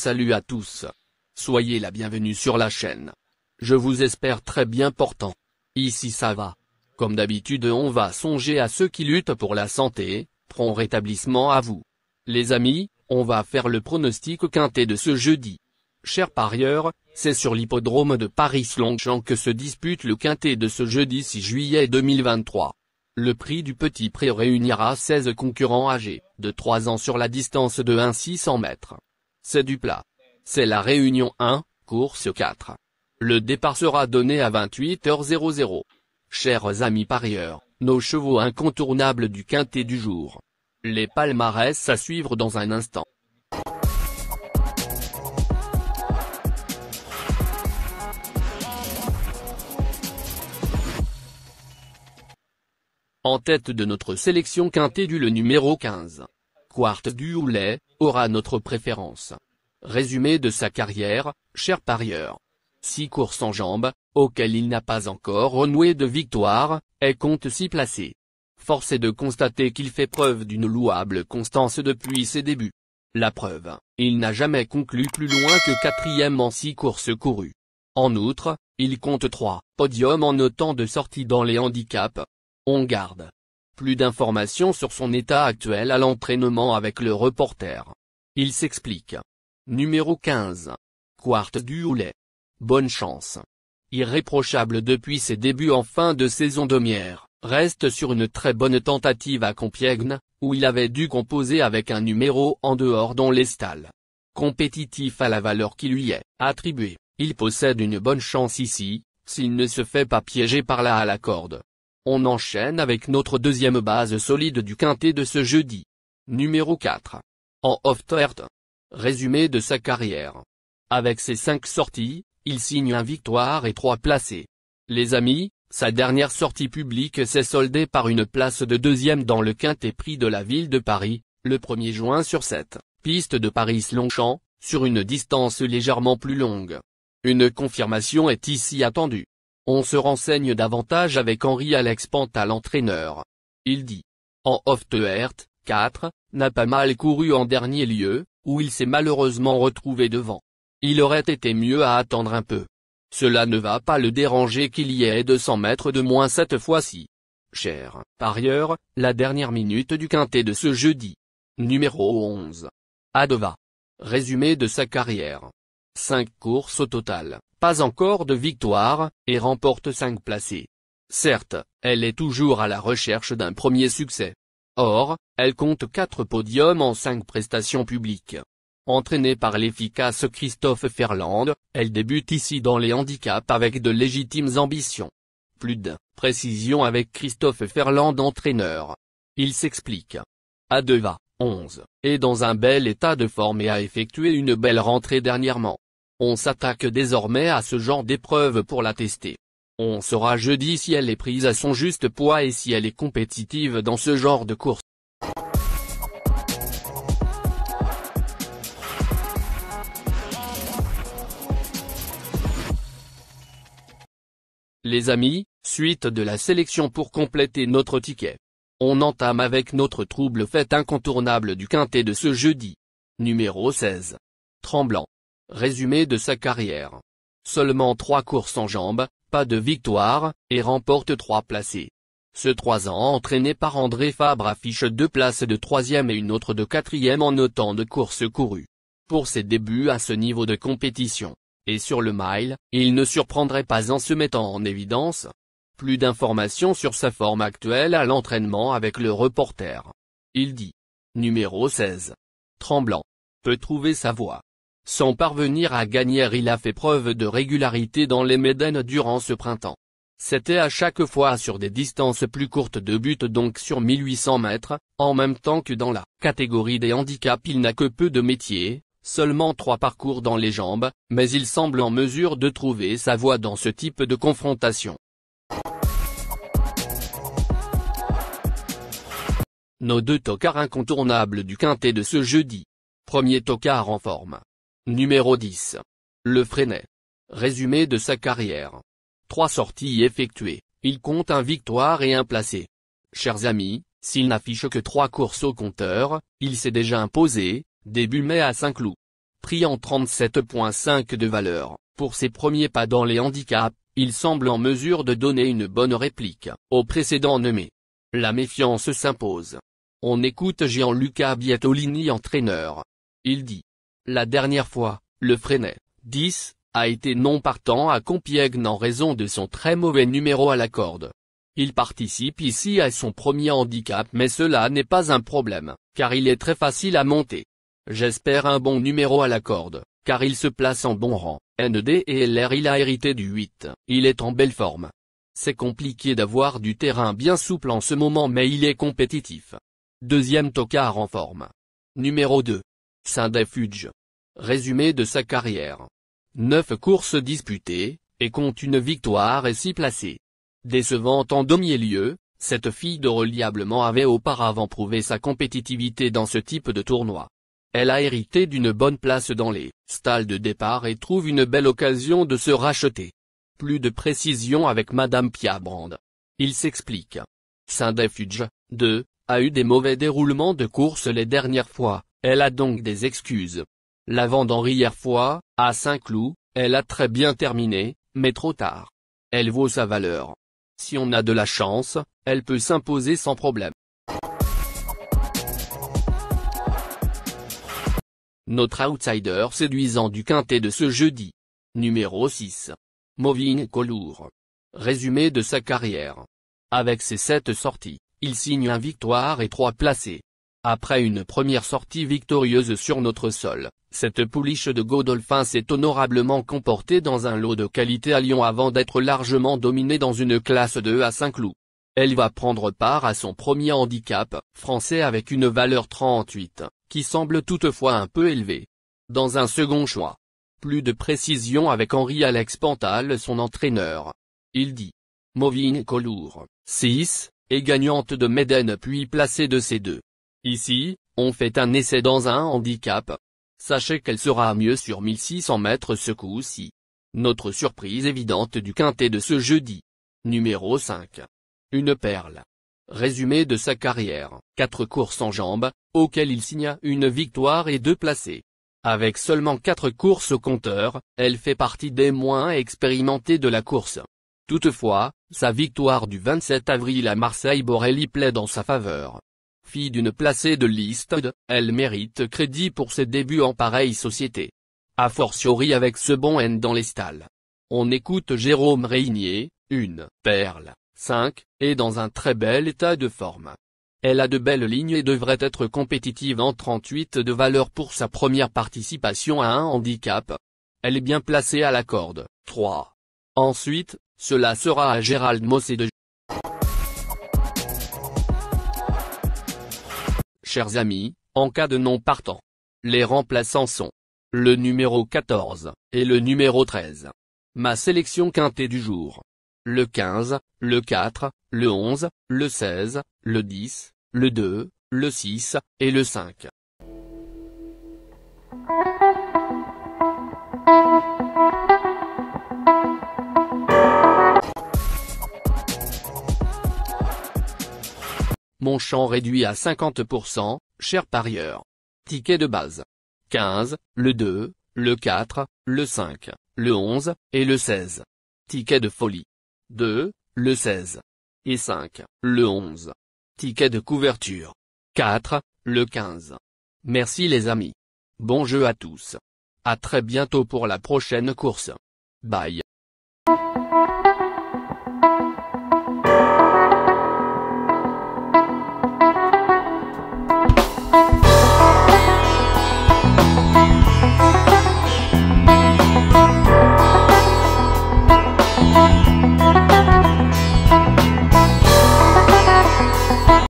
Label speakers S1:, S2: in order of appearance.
S1: Salut à tous. Soyez la bienvenue sur la chaîne. Je vous espère très bien portant. Ici ça va. Comme d'habitude on va songer à ceux qui luttent pour la santé, prompt rétablissement à vous. Les amis, on va faire le pronostic quintet de ce jeudi. Chers parieurs, c'est sur l'hippodrome de Paris-Longchamp que se dispute le quintet de ce jeudi 6 juillet 2023. Le prix du Petit Prix réunira 16 concurrents âgés de 3 ans sur la distance de 1 mètres. C'est du plat. C'est la Réunion 1, course 4. Le départ sera donné à 28h00. Chers amis parieurs, nos chevaux incontournables du quintet du jour. Les palmarès à suivre dans un instant. En tête de notre sélection quintet du le numéro 15. Quart du Houlet, aura notre préférence. Résumé de sa carrière, cher parieur. 6 courses en jambes, auxquelles il n'a pas encore renoué de victoire, et compte s'y placer. Force est de constater qu'il fait preuve d'une louable constance depuis ses débuts. La preuve, il n'a jamais conclu plus loin que 4e en 6 courses courues. En outre, il compte 3 podiums en autant de sorties dans les handicaps. On garde plus d'informations sur son état actuel à l'entraînement avec le reporter. Il s'explique. Numéro 15. Quart du Houlet. Bonne chance. Irréprochable depuis ses débuts en fin de saison dernière, reste sur une très bonne tentative à Compiègne, où il avait dû composer avec un numéro en dehors dans les stalles. Compétitif à la valeur qui lui est attribuée, il possède une bonne chance ici, s'il ne se fait pas piéger par là à la corde. On enchaîne avec notre deuxième base solide du quintet de ce jeudi. Numéro 4. En Off-Tert. Résumé de sa carrière. Avec ses 5 sorties, il signe 1 victoire et 3 placés. Les amis, sa dernière sortie publique s'est soldée par une place de 2e dans le quintet prix de la ville de Paris, le 1er juin sur 7, piste de Paris-Longchamp, sur une distance légèrement plus longue. Une confirmation est ici attendue. On se renseigne davantage avec Henri-Alex Pantal, l'entraîneur. Il dit. En Off-Tert, 4, n'a pas mal couru en dernier lieu, où il s'est malheureusement retrouvé devant. Il aurait été mieux à attendre un peu. Cela ne va pas le déranger qu'il y ait 200 mètres de moins cette fois-ci. Cher parieur, la dernière minute du quintet de ce jeudi. Numéro 11. Adova. Résumé de sa carrière. 5 courses au total, pas encore de victoire, et remporte 5 placés. Certes, elle est toujours à la recherche d'un premier succès. Or, elle compte 4 podiums en 5 prestations publiques. Entraînée par l'efficace Christophe Ferland, elle débute ici dans les handicaps avec de légitimes ambitions. Plus de précision avec Christophe Ferland, entraîneur. Il s'explique. Adova, 11, est dans un bel état de forme et a effectué une belle rentrée dernièrement. On s'attaque désormais à ce genre d'épreuve pour la tester. On saura jeudi si elle est prise à son juste poids et si elle est compétitive dans ce genre de course. Les amis, suite de la sélection pour compléter notre ticket. On entame avec notre trouble fête incontournable du quintet de ce jeudi. Numéro 16. Tremblant. Résumé de sa carrière. Seulement 3 courses en jambes, pas de victoire, et remporte 3 placés. Ce 3 ans entraîné par André Fabre affiche 2 places de 3e et une autre de 4e en autant de courses courues. Pour ses débuts à ce niveau de compétition, et sur le mile, il ne surprendrait pas en se mettant en évidence. Plus d'informations sur sa forme actuelle à l'entraînement avec le reporter. Il dit. Numéro 16. Tremblant. Peut trouver sa voie. Sans parvenir à gagner, il a fait preuve de régularité dans les Médaines durant ce printemps. C'était à chaque fois sur des distances plus courtes de but, donc sur 1800 mètres, en même temps que dans la catégorie des handicaps il n'a que peu de métier, seulement 3 parcours dans les jambes, mais il semble en mesure de trouver sa voie dans ce type de confrontation. Nos 2 tocards incontournables du quintet de ce jeudi. Premier tocard en forme. Numéro 10. Le Freinet. Résumé de sa carrière. 3 sorties effectuées, il compte 1 victoire et 1 placé. Chers amis, s'il n'affiche que 3 courses au compteur, il s'est déjà imposé, début mai à Saint-Cloud. pris en 37,5 de valeur. Pour ses premiers pas dans les handicaps, il semble en mesure de donner une bonne réplique au précédent nommé. La méfiance s'impose. On écoute Gianluca Bietolini, entraîneur. Il dit: la dernière fois, le Freinet, 10, a été non partant à Compiègne en raison de son très mauvais numéro à la corde. Il participe ici à son premier handicap, mais cela n'est pas un problème, car il est très facile à monter. J'espère un bon numéro à la corde, car il se place en bon rang. ND et LR, il a hérité du 8, il est en belle forme. C'est compliqué d'avoir du terrain bien souple en ce moment, mais il est compétitif. Deuxième tocard en forme. Numéro 2. Saint-Defuge. Résumé de sa carrière. 9 courses disputées, et compte une victoire et 6 placés. Décevante en demi-lieu, cette fille de reliablement avait auparavant prouvé sa compétitivité dans ce type de tournoi. Elle a hérité d'une bonne place dans les stalles de départ et trouve une belle occasion de se racheter. Plus de précision avec Madame Piabrand. Il s'explique. Saint-Defuge, 2, a eu des mauvais déroulements de course les dernières fois, elle a donc des excuses. La Vendangrière fois, à Saint-Cloud, elle a très bien terminé, mais trop tard. Elle vaut sa valeur. Si on a de la chance, elle peut s'imposer sans problème. Notre outsider séduisant du quintet de ce jeudi. Numéro 6. Moving Colour. Résumé de sa carrière. Avec ses 7 sorties, il signe un victoire et 3 placés. Après une première sortie victorieuse sur notre sol, cette pouliche de Godolphin s'est honorablement comportée dans un lot de qualité à Lyon avant d'être largement dominée dans une classe 2 à Saint-Cloud. Elle va prendre part à son premier handicap français avec une valeur 38, qui semble toutefois un peu élevée. Dans un second choix. Plus de précision avec Henri-Alex Pantal, son entraîneur. Il dit: Moving Colour, 6, est gagnante de Médène puis placée de C2. Ici, on fait un essai dans un handicap. Sachez qu'elle sera mieux sur 1600 mètres ce coup-ci. Notre surprise évidente du quintet de ce jeudi. Numéro 5. Une perle. Résumé de sa carrière. 4 courses en jambes, auxquelles il signa une victoire et 2 placés. Avec seulement 4 courses au compteur, elle fait partie des moins expérimentées de la course. Toutefois, sa victoire du 27 avril à Marseille-Borelli plaide en sa faveur. Fille d'une placée de liste, elle mérite crédit pour ses débuts en pareille société. A fortiori avec ce bon N dans les stalles. On écoute Jérôme Régnier, une perle, 5, est dans un très bel état de forme. Elle a de belles lignes et devrait être compétitive en 38 de valeur pour sa première participation à un handicap. Elle est bien placée à la corde, 3. Ensuite, cela sera à Gérald Mossé de... Chers amis, en cas de non partant, les remplaçants sont le numéro 14 et le numéro 13. Ma sélection quintet du jour. Le 15, le 4, le 11, le 16, le 10, le 2, le 6, et le 5. Mon champ réduit à 50%, cher parieur. Ticket de base. 15, le 2, le 4, le 5, le 11, et le 16. Ticket de folie. 2, le 16. Et 5, le 11. Ticket de couverture. 4, le 15. Merci les amis. Bon jeu à tous. À très bientôt pour la prochaine course. Bye.